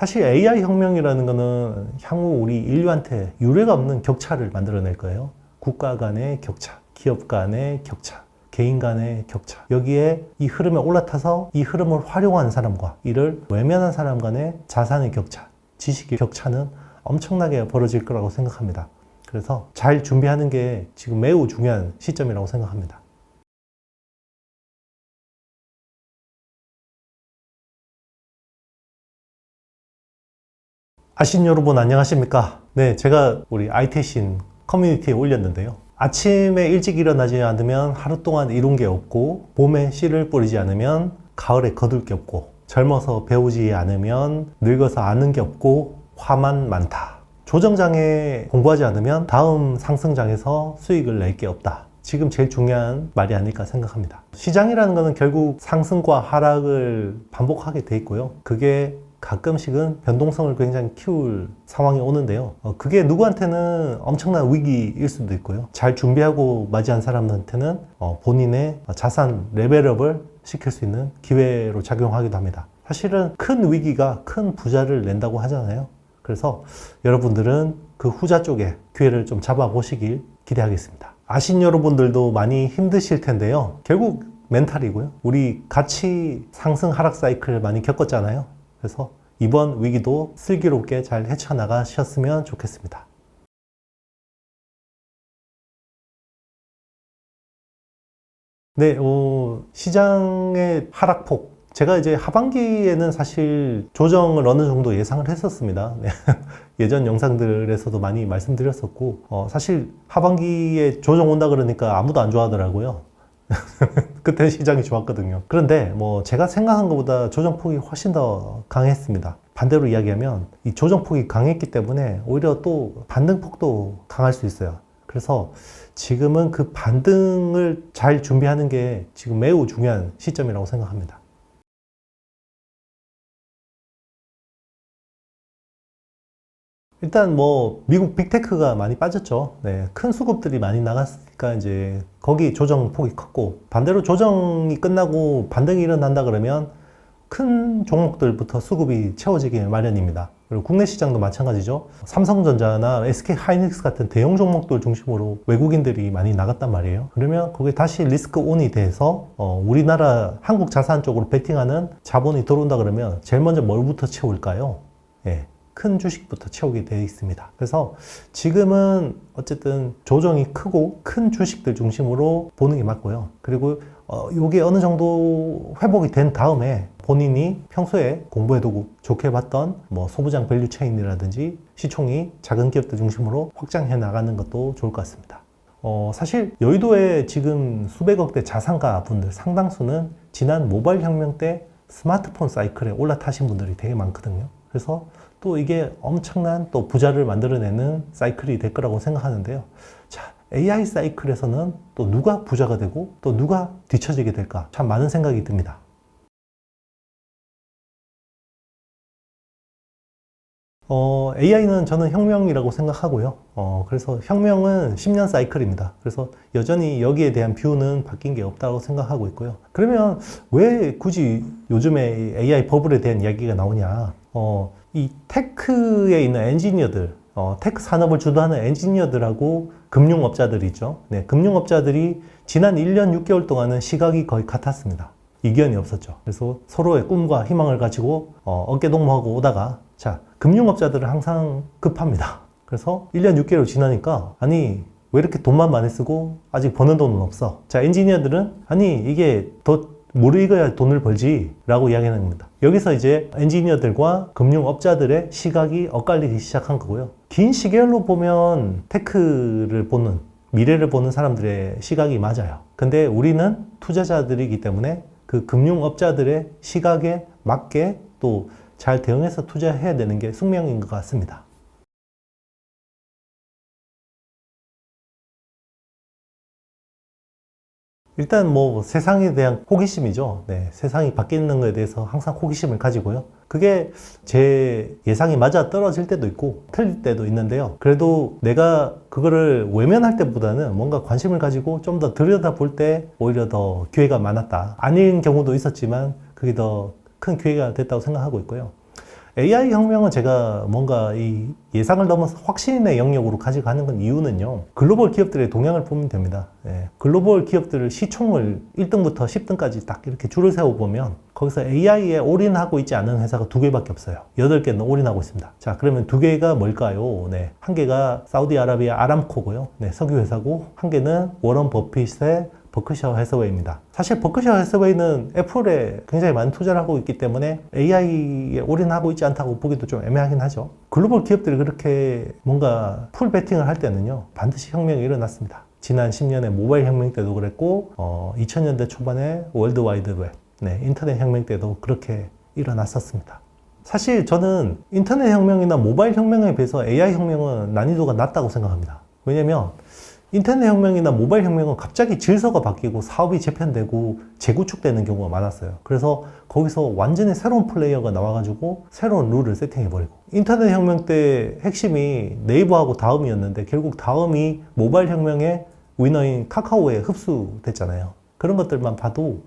사실 AI 혁명이라는 거는 향후 우리 인류한테 유례가 없는 격차를 만들어낼 거예요. 국가 간의 격차, 기업 간의 격차, 개인 간의 격차. 여기에 이 흐름에 올라타서 이 흐름을 활용하는 사람과 이를 외면한 사람 간의 자산의 격차, 지식의 격차는 엄청나게 벌어질 거라고 생각합니다. 그래서 잘 준비하는 게 지금 매우 중요한 시점이라고 생각합니다. 아신 여러분 안녕하십니까? 네, 제가 우리 IT신 커뮤니티에 올렸는데요. 아침에 일찍 일어나지 않으면 하루 동안 이룬 게 없고, 봄에 씨를 뿌리지 않으면 가을에 거둘 게 없고, 젊어서 배우지 않으면 늙어서 아는 게 없고 화만 많다. 조정장에 공부하지 않으면 다음 상승장에서 수익을 낼 게 없다. 지금 제일 중요한 말이 아닐까 생각합니다. 시장이라는 것은 결국 상승과 하락을 반복하게 돼 있고요. 그게 가끔씩은 변동성을 굉장히 키울 상황이 오는데요. 그게 누구한테는 엄청난 위기일 수도 있고요. 잘 준비하고 맞이한 사람한테는 본인의 자산 레벨업을 시킬 수 있는 기회로 작용하기도 합니다. 사실은 큰 위기가 큰 부자를 낸다고 하잖아요. 그래서 여러분들은 그 후자 쪽에 기회를 좀 잡아보시길 기대하겠습니다. 아신 여러분들도 많이 힘드실 텐데요. 결국 멘탈이고요. 우리 같이 상승 하락 사이클을 많이 겪었잖아요. 그래서 이번 위기도 슬기롭게 잘 헤쳐나가셨으면 좋겠습니다. 네, 시장의 하락폭. 제가 이제 하반기에는 사실 조정을 어느 정도 예상을 했었습니다. 네. 예전 영상들에서도 많이 말씀드렸었고, 사실 하반기에 조정 온다 그러니까 아무도 안 좋아하더라고요. 그때 시장이 좋았거든요. 그런데 제가 생각한 것보다 조정폭이 훨씬 더 강했습니다. 반대로 이야기하면 이 조정폭이 강했기 때문에 오히려 또 반등폭도 강할 수 있어요. 그래서 지금은 그 반등을 잘 준비하는 게 지금 매우 중요한 시점이라고 생각합니다. 일단 미국 빅테크가 많이 빠졌죠. 네, 큰 수급들이 많이 나갔으니까 이제 거기 조정폭이 컸고, 반대로 조정이 끝나고 반등이 일어난다 그러면 큰 종목들부터 수급이 채워지기 마련입니다. 그리고 국내 시장도 마찬가지죠. 삼성전자나 SK 하이닉스 같은 대형 종목들 중심으로 외국인들이 많이 나갔단 말이에요. 그러면 거기에 다시 리스크 온이 돼서 우리나라 한국 자산 쪽으로 베팅하는 자본이 들어온다 그러면 제일 먼저 뭘부터 채울까요? 예. 큰 주식부터 채우게 되어 있습니다. 그래서 지금은 어쨌든 조정이 크고 큰 주식들 중심으로 보는 게 맞고요. 그리고 이게 어느 정도 회복이 된 다음에 본인이 평소에 공부해두고 좋게 봤던 소부장 밸류 체인이라든지 시총이 작은 기업들 중심으로 확장해 나가는 것도 좋을 것 같습니다. 사실 여의도에 지금 수백억대 자산가 분들 상당수는 지난 모바일 혁명 때 스마트폰 사이클에 올라타신 분들이 되게 많거든요. 그래서 또 이게 엄청난 또 부자를 만들어내는 사이클이 될 거라고 생각하는데요. 자, AI 사이클에서는 또 누가 부자가 되고 또 누가 뒤처지게 될까? 참 많은 생각이 듭니다. AI는 저는 혁명이라고 생각하고요. 그래서 혁명은 10년 사이클입니다. 그래서 여전히 여기에 대한 뷰는 바뀐 게 없다고 생각하고 있고요. 그러면 왜 굳이 요즘에 AI 버블에 대한 이야기가 나오냐? 이 테크에 있는 엔지니어들, 테크 산업을 주도하는 엔지니어들하고 금융업자들이 있죠. 네, 금융업자들이 지난 1년 6개월 동안은 시각이 거의 같았습니다. 이견이 없었죠. 그래서 서로의 꿈과 희망을 가지고 어깨동무하고 오다가, 자, 금융업자들은 항상 급합니다. 그래서 1년 6개월 지나니까 아니 왜 이렇게 돈만 많이 쓰고 아직 버는 돈은 없어. 자, 엔지니어들은 아니 이게 더 무르익어야 돈을 벌지 라고 이야기하는 겁니다. 여기서 이제 엔지니어들과 금융업자들의 시각이 엇갈리기 시작한 거고요. 긴 시계열로 보면 테크를 보는, 미래를 보는 사람들의 시각이 맞아요. 근데 우리는 투자자들이기 때문에 그 금융업자들의 시각에 맞게 또 잘 대응해서 투자해야 되는 게 숙명인 것 같습니다. 일단 세상에 대한 호기심이죠. 네, 세상이 바뀌는 것에 대해서 항상 호기심을 가지고요. 그게 제 예상이 맞아 떨어질 때도 있고 틀릴 때도 있는데요. 그래도 내가 그거를 외면할 때보다는 뭔가 관심을 가지고 좀 더 들여다볼 때 오히려 더 기회가 많았다. 아닌 경우도 있었지만 그게 더 큰 기회가 됐다고 생각하고 있고요. AI 혁명은 제가 뭔가 이 예상을 넘어서 확신의 영역으로 가져가는 건 이유는요. 글로벌 기업들의 동향을 보면 됩니다. 예, 글로벌 기업들을 시총을 1등부터 10등까지 딱 이렇게 줄을 세워보면 거기서 AI에 올인하고 있지 않은 회사가 2개밖에 없어요. 8개는 올인하고 있습니다. 자, 그러면 2개가 뭘까요? 네, 한 개가 사우디아라비아 아람코고요. 네, 석유 회사고, 한 개는 워런 버핏의 버크셔 해서웨이입니다. 사실 버크셔 해서웨이는 애플에 굉장히 많은 투자를 하고 있기 때문에 AI에 올인하고 있지 않다고 보기도 좀 애매하긴 하죠. 글로벌 기업들이 그렇게 뭔가 풀 베팅을 할 때는요, 반드시 혁명이 일어났습니다. 지난 10년의 모바일 혁명 때도 그랬고 2000년대 초반에 월드와이드웹, 네, 인터넷 혁명 때도 그렇게 일어났었습니다. 사실 저는 인터넷 혁명이나 모바일 혁명에 비해서 AI 혁명은 난이도가 낮다고 생각합니다. 왜냐면 인터넷 혁명이나 모바일 혁명은 갑자기 질서가 바뀌고 사업이 재편되고 재구축되는 경우가 많았어요. 그래서 거기서 완전히 새로운 플레이어가 나와가지고 새로운 룰을 세팅해버리고, 인터넷 혁명 때 핵심이 네이버하고 다음이었는데 결국 다음이 모바일 혁명의 위너인 카카오에 흡수됐잖아요. 그런 것들만 봐도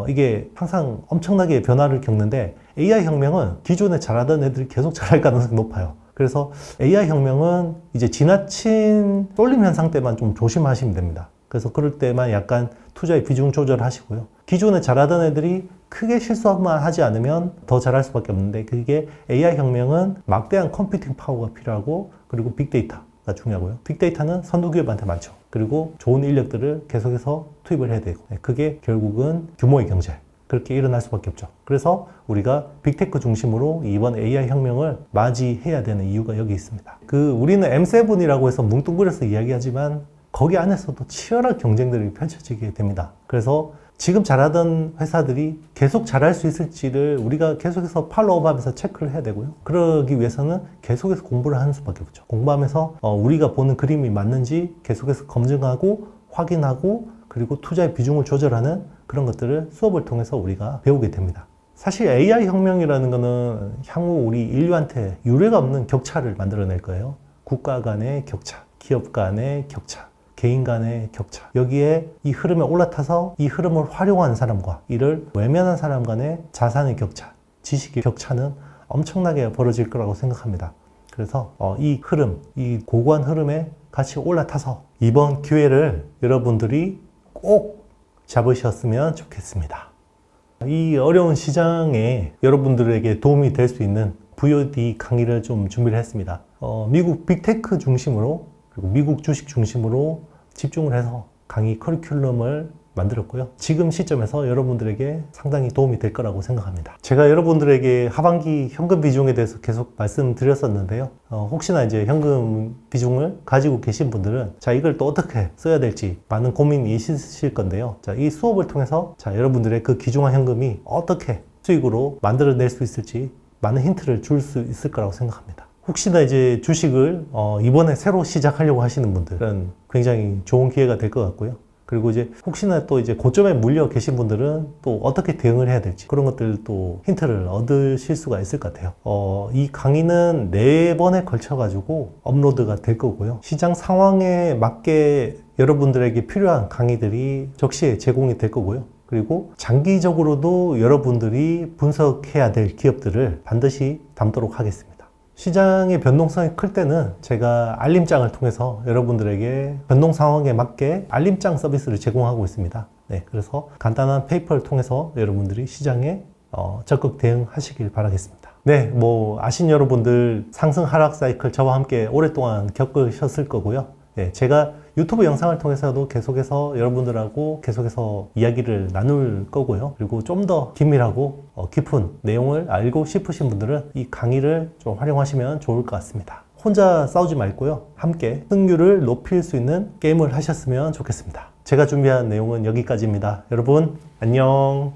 이게 항상 엄청나게 변화를 겪는데, AI 혁명은 기존에 잘하던 애들이 계속 잘할 가능성이 높아요. 그래서 AI 혁명은 이제 지나친 쏠림 현상 때만 좀 조심하시면 됩니다. 그래서 그럴 때만 약간 투자의 비중 조절하시고요. 기존에 잘하던 애들이 크게 실수만 하지 않으면 더 잘할 수밖에 없는데, 그게 AI 혁명은 막대한 컴퓨팅 파워가 필요하고, 그리고 빅데이터가 중요하고요. 빅데이터는 선도기업한테 많죠. 그리고 좋은 인력들을 계속해서 투입을 해야 되고, 그게 결국은 규모의 경제, 그렇게 일어날 수밖에 없죠. 그래서 우리가 빅테크 중심으로 이번 AI 혁명을 맞이해야 되는 이유가 여기 있습니다. 우리는 M7이라고 해서 뭉뚱그려서 이야기하지만 거기 안에서도 치열한 경쟁들이 펼쳐지게 됩니다. 그래서 지금 잘하던 회사들이 계속 잘할 수 있을지를 우리가 계속해서 팔로우업하면서 체크를 해야 되고요. 그러기 위해서는 계속해서 공부를 하는 수밖에 없죠. 공부하면서 우리가 보는 그림이 맞는지 계속해서 검증하고 확인하고, 그리고 투자의 비중을 조절하는 그런 것들을 수업을 통해서 우리가 배우게 됩니다. 사실 AI 혁명이라는 거는 향후 우리 인류한테 유례가 없는 격차를 만들어낼 거예요. 국가 간의 격차, 기업 간의 격차, 개인 간의 격차. 여기에 이 흐름에 올라타서 이 흐름을 활용하는 사람과 이를 외면한 사람 간의 자산의 격차, 지식의 격차는 엄청나게 벌어질 거라고 생각합니다. 그래서 이 흐름, 이 고고한 흐름에 같이 올라타서 이번 기회를 여러분들이 꼭 잡으셨으면 좋겠습니다. 이 어려운 시장에 여러분들에게 도움이 될 수 있는 VOD 강의를 좀 준비를 했습니다. 미국 빅테크 중심으로, 그리고 미국 주식 중심으로 집중을 해서 강의 커리큘럼을 만들었고요. 지금 시점에서 여러분들에게 상당히 도움이 될 거라고 생각합니다. 제가 여러분들에게 하반기 현금 비중에 대해서 계속 말씀드렸었는데요. 혹시나 이제 현금 비중을 가지고 계신 분들은 자, 이걸 또 어떻게 써야 될지 많은 고민이 있으실 건데요. 자, 이 수업을 통해서 자, 여러분들의 그 귀중한 현금이 어떻게 수익으로 만들어낼 수 있을지 많은 힌트를 줄 수 있을 거라고 생각합니다. 혹시나 이제 주식을 이번에 새로 시작하려고 하시는 분들은 굉장히 좋은 기회가 될 것 같고요. 그리고 이제 혹시나 또 이제 고점에 물려 계신 분들은 또 어떻게 대응을 해야 될지 그런 것들도 힌트를 얻으실 수가 있을 것 같아요. 이 강의는 4번에 걸쳐 가지고 업로드가 될 거고요. 시장 상황에 맞게 여러분들에게 필요한 강의들이 적시에 제공이 될 거고요. 그리고 장기적으로도 여러분들이 분석해야 될 기업들을 반드시 담도록 하겠습니다. 시장의 변동성이 클 때는 제가 알림장을 통해서 여러분들에게 변동 상황에 맞게 알림장 서비스를 제공하고 있습니다. 네, 그래서 간단한 페이퍼를 통해서 여러분들이 시장에 적극 대응하시길 바라겠습니다. 네, 아신 여러분들 상승 하락 사이클 저와 함께 오랫동안 겪으셨을 거고요. 네, 제가 유튜브 영상을 통해서도 계속해서 여러분들하고 계속해서 이야기를 나눌 거고요. 그리고 좀 더 긴밀하고 깊은 내용을 알고 싶으신 분들은 이 강의를 좀 활용하시면 좋을 것 같습니다. 혼자 싸우지 말고요. 함께 승률을 높일 수 있는 게임을 하셨으면 좋겠습니다. 제가 준비한 내용은 여기까지입니다. 여러분, 안녕.